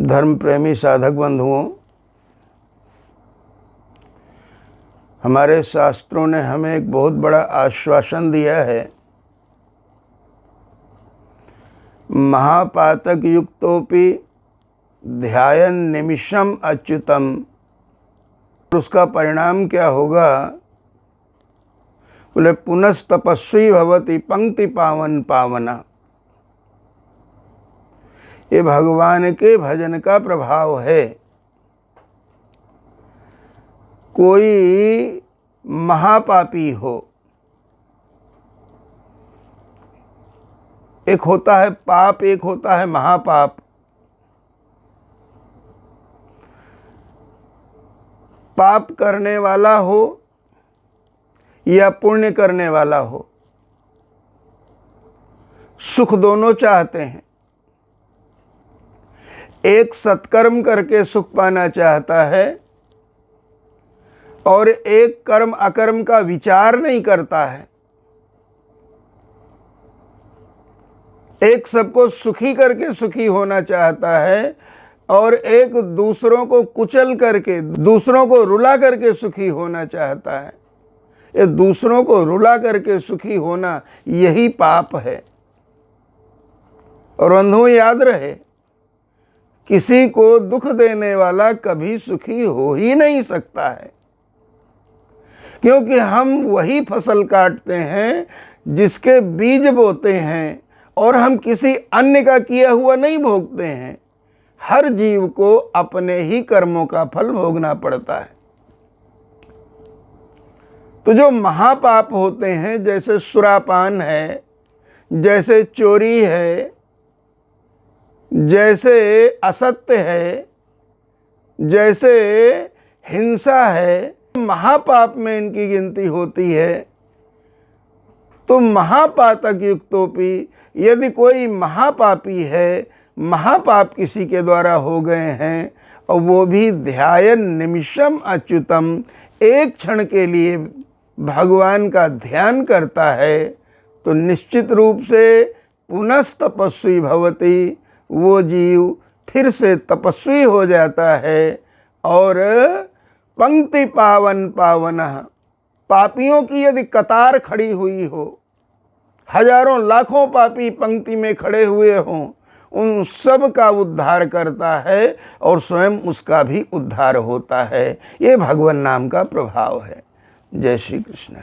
धर्म प्रेमी साधक बंधुओं, हमारे शास्त्रों ने हमें एक बहुत बड़ा आश्वासन दिया है। महापातक युक्तोपि ध्यायन् निमिषम अच्युतम। उसका परिणाम क्या होगा? बोले पुनस्तपस्वी भवति पंक्ति पावन पावना। ये भगवान के भजन का प्रभाव है। कोई महापापी हो, एक होता है पाप, एक होता है महापाप। पाप करने वाला हो या पुण्य करने वाला हो, सुख दोनों चाहते हैं। एक सत्कर्म करके सुख पाना चाहता है और एक कर्म अकर्म का विचार नहीं करता है। एक सबको सुखी करके सुखी होना चाहता है और एक दूसरों को कुचल करके, दूसरों को रुला करके सुखी होना चाहता है। ये दूसरों को रुला करके सुखी होना, यही पाप है। और बंधुओं, याद रहे, किसी को दुख देने वाला कभी सुखी हो ही नहीं सकता है, क्योंकि हम वही फसल काटते हैं जिसके बीज बोते हैं और हम किसी अन्य का किया हुआ नहीं भोगते हैं। हर जीव को अपने ही कर्मों का फल भोगना पड़ता है। तो जो महापाप होते हैं, जैसे सुरापान है, जैसे चोरी है, जैसे असत्य है, जैसे हिंसा है, महापाप में इनकी गिनती होती है। तो महापातक युक्तोपि, यदि कोई महापापी है, महापाप किसी के द्वारा हो गए हैं और वो भी ध्यायन् निमिषम अच्युतम, एक क्षण के लिए भगवान का ध्यान करता है, तो निश्चित रूप से पुनस्तपस्वी भवति, वो जीव फिर से तपस्वी हो जाता है। और पंक्ति पावन पावनः, पापियों की यदि कतार खड़ी हुई हो, हजारों लाखों पापी पंक्ति में खड़े हुए हों, उन सब का उद्धार करता है और स्वयं उसका भी उद्धार होता है। ये भगवान नाम का प्रभाव है। जय श्री कृष्ण।